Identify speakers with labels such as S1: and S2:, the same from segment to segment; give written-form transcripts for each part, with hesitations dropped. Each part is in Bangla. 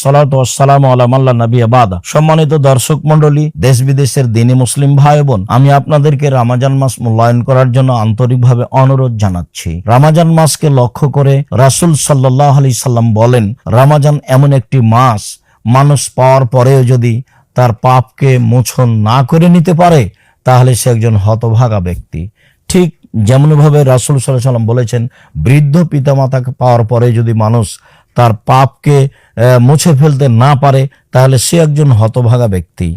S1: সালাতু ওয়াসসালামু আলা মান লা নাবিয়্যা বাদা। সম্মানিত দর্শক মণ্ডলী, দেশ বিদেশের দ্বীনি মুসলিম ভাই বোন, আমি আপনাদেরকে রমজান মাস মূল্যায়ন করার জন্য আন্তরিকভাবে অনুরোধ জানাচ্ছি। রমজান মাসকে লক্ষ্য করে রাসূল সাল্লাল্লাহু আলাইহি সাল্লাম বলেন, রমজান এমন একটি মাস, মানুষ পাওয়ার পরেও যদি তার পাপকে মোচন না করে নিতে পারে তাহলে সে একজন হতভাগা ব্যক্তি। ঠিক যেমনভাবে রাসূল সাল্লাল্লাহু আলাইহি সাল্লাম বলেছেন, বৃদ্ধ পিতামাতাকে পাওয়ার পরে যদি মানুষ তার পাপকে মুছে ফেলতে না পারে তাহলে সে একজন হতভাগা ব্যক্তি।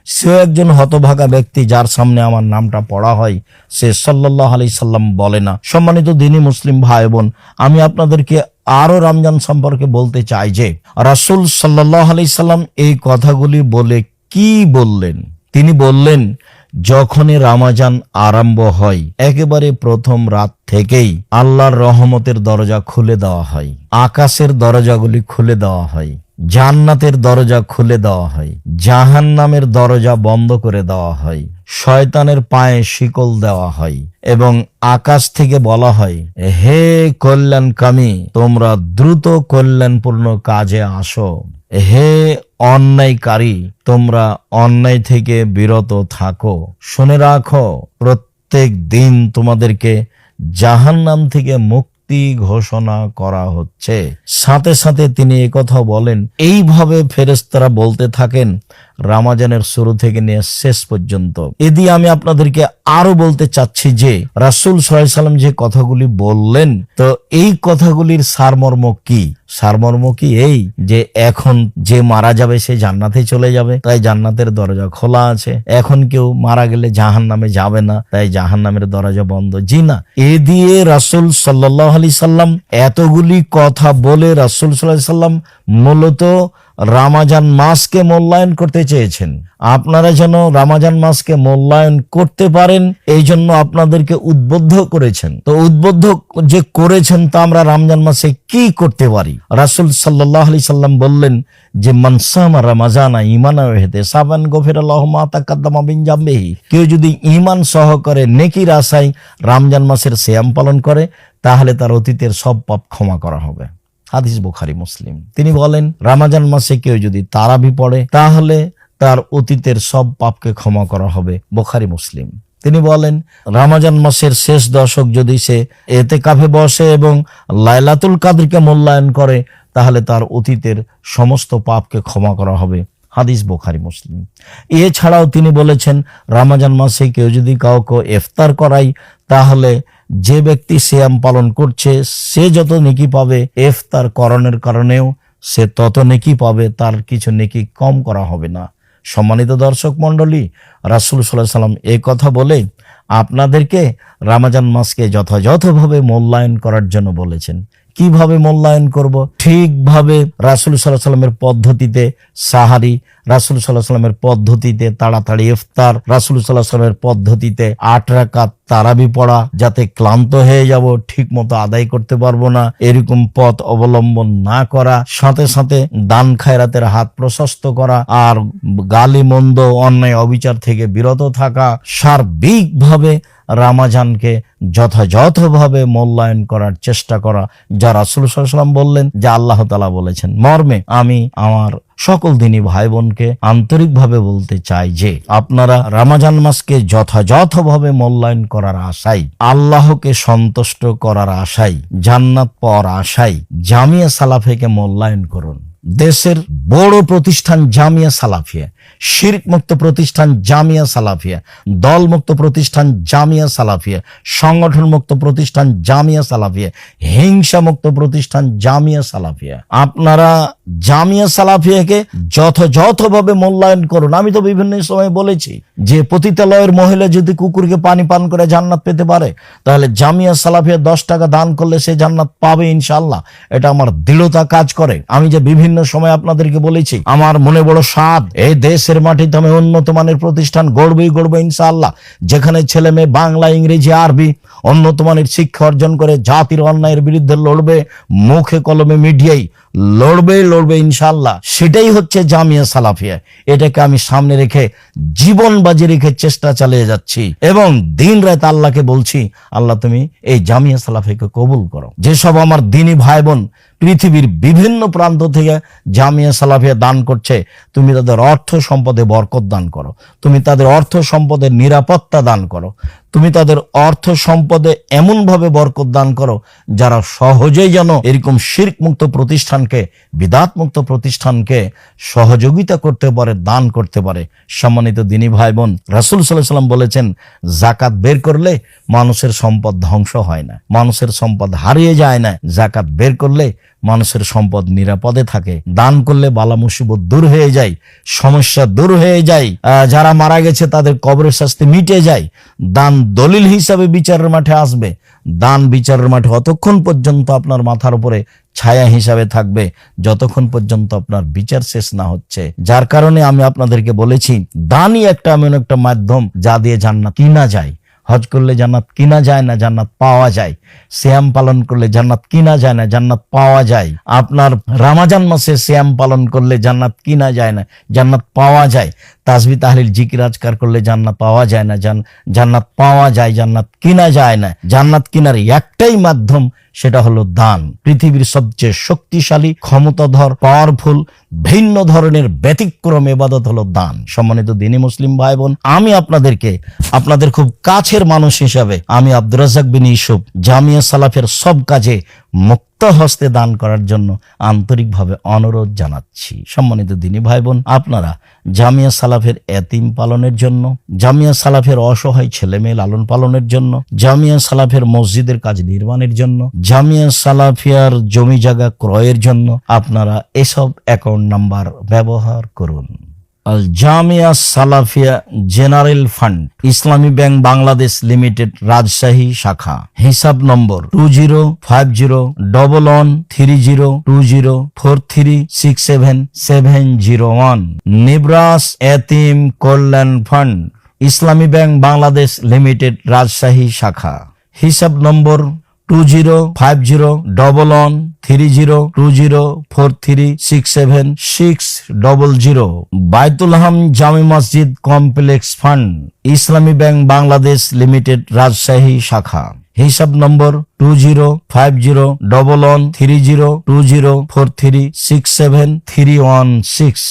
S1: সে একজন হতভাগা ব্যক্তি যার সামনে আমার নামটা পড়া হয়, সে সাল্লাল্লাহু আলাইহি সাল্লাম বলে না। সম্মানিত দ্বীনি মুসলিম ভাই বোন, আমি আপনাদেরকে আরো রমজান সম্পর্কে বলতে চাই যে রাসূল সাল্লাল্লাহু আলাইহি সাল্লাম এই কথাগুলি বলে কি বললেন। তিনি বললেন, যখনই রমজান আরম্ভ হয় একেবারে প্রথম রাত থেকেই আল্লাহর রহমতের দরজা খুলে দেওয়া হয়, আকাশের দরজাগুলি খুলে দেওয়া হয়, জান্নাতের দরজা খুলে দেওয়া হয়, জাহান্নামের দরজা বন্ধ করে দেওয়া হয়, শয়তানের পায়ে শিকল দেওয়া হয় এবং আকাশ থেকে বলা হয়, হে কল্যাণকামী, তোমরা দ্রুত কল্যাণপূর্ণ কাজে আসো। হে অন্যায়কারী, তোমরা অন্যায় থেকে বিরত থাকো। শুনে রাখো, প্রত্যেক দিন তোমাদেরকে জাহান্নাম থেকে মুক্তি ঘোষণা করা হচ্ছে। সাথে সাথে তিনি একথা বলেন, এইভাবে ফেরেশতারা বলতে থাকেন রমজানের শুরু থেকে নিয়ে শেষ পর্যন্ত। এদি আমি আপনাদেরকে আরো বলতে চাচ্ছি যে রাসূল সাল্লাল্লাহু আলাইহি সাল্লাম যে কথাগুলি বললেন, তো এই কথাগুলির সারমর্ম কি? সারমর্ম কি এই যে এখন যে মারা যাবে সে জান্নাতে চলে যাবে, তাই জান্নাতের দরজা খোলা আছে। এখন কেউ মারা গেলে জাহান্নামে যাবে না, তাই জাহান্নামের দরজা বন্ধ। জি না, এ দিয়ে রাসূল সাল্লাল্লাহু আলাইহি সাল্লাম এতগুলি কথা বলে রাসূল সাল্লাল্লাহু আলাইহি সাল্লাম মূলত রমজান মাসকে মূল্যায়ন করতে চেয়েছেন। আপনারা যেন রমজান মাসকে মূল্যায়ন করতে পারেন এই জন্য আপনাদেরকে উদ্বুদ্ধ করেছেন। তো উদ্বুদ্ধ যে করেছেন তা আমরা রমজান মাসে কি করতে পারি? রাসূল সাল্লাল্লাহু আলাইহি সাল্লাম বললেন যে মান সামা রমাজানা ঈমানান ওয়া ইহতিসাবান গফিরাল্লাহু মা তাকাদ্দামা মিন জামবিহি। কেউ যদি ঈমান সহকারে নেকির আশায় রমজান মাসের সিয়াম পালন করে তাহলে তার অতীতের সব পাপ ক্ষমা করা হবে। হাদিস বুখারী মুসলিম। তিনি বলেন, রমজান মাসে কেউ যদি তারাবি পড়ে তাহলে তার অতীতের সব পাপকে ক্ষমা করা হবে। বুখারী মুসলিম। তিনি বলেন, রমজান মাসের শেষ দশক যদি সে ইতিকাফে বসে এবং লাইলাতুল কদরকে মূল্যায়ন করে তাহলে তার অতীতের সমস্ত পাপকে ক্ষমা করা হবে। হাদিস বুখারী মুসলিম। এছাড়াও তিনি বলেছেন, রমজান মাসে কেউ যদি কাউকে ইফতার করায় তাহলে যে ব্যক্তি সিয়াম পালন করছে সে যত নেকি পাবে, ইফতার করানোর কারণেও সে তত নেকি পাবে, তার কিছু নেকি কম করা হবে না। সম্মানিত দর্শক মণ্ডলী, রাসূল সাল্লাল্লাহু আলাইহি সাল্লাম এই কথা বলে আপনাদেরকে রমজান মাসকে যথাযথভাবে মূল্যায়ন করার জন্য বলেছেন। কিভাবে মূল্যায়ন করব? ঠিকভাবে রাসূল সাল্লাল্লাহু আলাইহি সাল্লামের পদ্ধতিতে সাহারি, রাসূল সাল্লাল্লাহু আলাইহি সাল্লামের পদ্ধতিতে তাড়াতাড়ি ইফতার, রাসূল সাল্লাল্লাহু আলাইহি সাল্লামের পদ্ধতিতে 8 রাকাত তারাবি পড়া, যাতে ক্লান্ত হয়ে যাব, ঠিক মতো আদায় করতে পারবো না, এরকম পথ অবলম্বন না করা, সাথে সাথে দান খায়রাতের হাত প্রশস্ত করা, আর গালি মন্দ অন্যায় অবিচার থেকে বিরত থাকা, সার্বিকভাবে রমজানকে যথাযথভাবে মূল্যায়ন করার চেষ্টা করা, যা রাসূল সাল্লাল্লাহু আলাইহি ওয়াসাল্লাম বললেন, যা আল্লাহ তাআলা বলেছেন। মর্মে আমি আমার সকল দিনী ভাই বোনকে আন্তরিকভাবে বলতে চাই যে আপনারা রমজান মাসকে যথাযথভাবে মূল্যায়ন করার আশায়, আল্লাহকে সন্তুষ্ট করার আশায়, জান্নাত পাওয়ার আশায় জামিয়া সালাফিয়াকে মূল্যায়ন করুন। দেশের বড় প্রতিষ্ঠান জামিয়া সালাফিয়া, শিরক মুক্ত প্রতিষ্ঠান জামিয়া সালাফিয়া, দল মুক্ত প্রতিষ্ঠান জামিয়া সালাফিয়া, সংগঠন মুক্ত প্রতিষ্ঠান জামিয়া সালাফিয়া, হিংসা মুক্ত প্রতিষ্ঠান জামিয়া সালাফিয়া। আপনারা জামিয়া সালাফিয়াকে যথাযথভাবে মূল্যায়ন করুন। আমি তো বিভিন্ন সময় বলেছি যে পতিতালয়ের মহিলা যদি কুকুরকে পানি পান করে জান্নাত পেতে পারে তাহলে জামিয়া সালাফিয়া 10 টাকা দান করলে সে জান্নাত পাবে ইনশাআল্লাহ। এটা আমার দৃঢ়তা কাজ করে। আমি যে বিভিন্ন সময় আপনাদেরকে বলেছি, আমার মনে বড় স্বাদ এই দেশের মাটিতে আমি উন্নত মানের প্রতিষ্ঠান গড়বই ইনশাআল্লাহ, যেখানে ছেলে মেয়ে বাংলা, ইংরেজি, আরবি উন্নত মানের শিক্ষা অর্জন করে জাতির অন্যায়ের বিরুদ্ধে লড়বে, মুখে কলমে মিডিয়ায় লড়বে ইনশাআল্লাহ। সেটাই হচ্ছে জামিয়া সালাফিয়া। এটাকে আমি সামনে রেখে জীবন বাজি রেখে চেষ্টা চালিয়ে যাচ্ছি এবং দিন রাত আল্লাহকে বলছি, আল্লাহ তুমি এই জামিয়া সালাফিয়াকে কবুল করো। যেসব আমার দিনী ভাই বোন পৃথিবীর বিভিন্ন প্রান্ত থেকে জামিয়া সালাফিয়া দান করছে, তুমি তাদের অর্থ সম্পদে বরকত দান করো, তুমি তাদের অর্থ সম্পদের নিরাপত্তা দান করো, তুমি তাদের অর্থ সম্পদে এমনভাবে বরকত দান করো যারা সহজেই যেন এরকম শিরক মুক্ত প্রতিষ্ঠানকে, বিদাত মুক্ত প্রতিষ্ঠানকে সহযোগিতা করতে পারে, দান করতে পারে। সম্মানিত দিনী ভাই বোন, রাসূল সাল্লাল্লাহু আলাইহি ওয়াসাল্লাম বলেছেন, যাকাত বের করলে মানুষের সম্পদ ধ্বংস হয় না, মানুষের সম্পদ হারিয়ে যায় না। যাকাত বের করলে মানুষের সম্পদ নিরাপদে থাকে। দান করলে বালা মুসিবত দূর হয়ে যায়, সমস্যা দূর হয়ে যায়, যারা মারা গেছে তাদের কবরের শাস্তি মিটে যায়। দান দলিল হিসাবে বিচারের মাঠে আসবে। দান বিচারের মাঠে অতক্ষণ পর্যন্ত আপনার মাথার উপরে ছায়া হিসাবে থাকবে যতক্ষণ পর্যন্ত আপনার বিচার শেষ না হচ্ছে। যার কারণে আমি আপনাদেরকে বলেছি, দানই একটা এমন একটা মাধ্যম যা দিয়ে জান্নাত কিনা যায়। হজ করলে জান্নাত কিনা যায় না, জান্নাত পাওয়া যায়। সিয়াম পালন করলে জান্নাত কিনা যায় না, জান্নাত পাওয়া যায়। আপনার রমজান মাসে সিয়াম পালন করলে জান্নাত কিনা যায় না, জান্নাত পাওয়া যায়। তাসবিহ তাহলিল জিকির আজকার করলে জান্নাত পাওয়া যায় না, জান্নাত পাওয়া যায়, জান্নাত কিনা যায় না। জান্নাত কিনার একটাই মাধ্যম, সেটা হলো দান। পৃথিবীর সবচেয়ে শক্তিশালী, ক্ষমতাধর, পাওয়ারফুল, ভিন্ন ধরনের ব্যতিক্রম ইবাদত হলো দান। সম্মানিত দ্বীনি মুসলিম ভাই বোন, আমি আপনাদেরকে আপনাদের খুব কাছের মানুষ হিসাবে আমি আব্দুর রাজ্জাক বিন ইউসুফ জামিয়া সালাফের সব কাজে মুক্ত হস্তে দান করার জন্য আন্তরিকভাবে অনুরোধ জানাচ্ছি। সম্মানিত দ্বীনি ভাই বোন, আপনারা জামিয়া সালাফের এতিম পালনের জন্য, জামিয়া সালাফের অসহায় ছেলে মেয়ে লালন পালনের জন্য, জামিয়া সালাফের মসজিদের কাজ নির্মাণের জন্য, জামিয়া সালাফিয়ার জমি জায়গা ক্রয়ের জন্য আপনারা এসব অ্যাকাউন্ট নাম্বার ব্যবহার করুন। আল জামিয়া সালাফিয়া জেনারেল ফান্ড, ইসলামী ব্যাংক বাংলাদেশ লিমিটেড, রাজশাহী শাখা। হিসাব নম্বর 205011302043677701। নিব্রাস এতিম কল্যাণ ফান্ড, ইসলামী ব্যাংক বাংলাদেশ লিমিটেড, রাজশাহী শাখা। হিসাব নম্বর 205011302043676600। বাইতুল হাম জামি মসজিদ কমপ্লেক্স ফান্ড, ইসলামী ব্যাংক বাংলাদেশ লিমিটেড, রাজশাহী শাখা। হিসাব নম্বর 205011302043673316।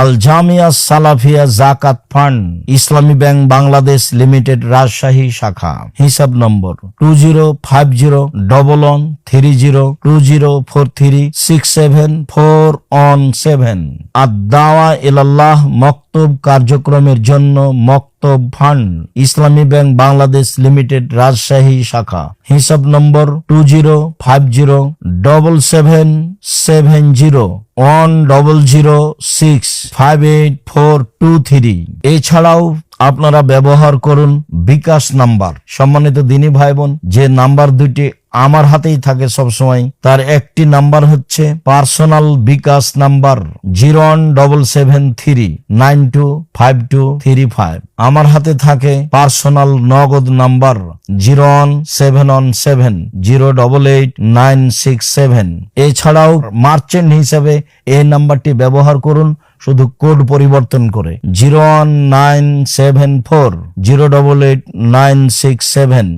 S1: আল জামিয়া সালাফিয়া জাকাত ফান্ড, ইসলামী ব্যাংক বাংলাদেশ লিমিটেড, রাজশাহী শাখা। হিসাব নম্বর 2050113020436747। আদ-দাওয়া ইলাল্লাহ মক্তব কার্যক্রমের জন্য মক্তব ফান্ড, ইসলামী ব্যাংক বাংলাদেশ লিমিটেড, রাজশাহী শাখা। হিসাব নম্বর 2050770100658423। এছাড়াও আপনারা ব্যবহার করুন বিকাশ নাম্বার। সম্মানিত দ্বীনি ভাই বোন, যে নাম্বার দুটি আমার হাতেই থাকে সবসময়, তার একটি নাম্বার হচ্ছে পার্সোনাল বিকাশ নাম্বার 01773925235। আমার হাতে থাকে পার্সোনাল নগদ নাম্বার 01770889667। এছাড়াও মার্চেন্ট হিসেবে এই নাম্বারটি ব্যবহার করুন, শুধু কোড পরিবর্তন করে 01974088967।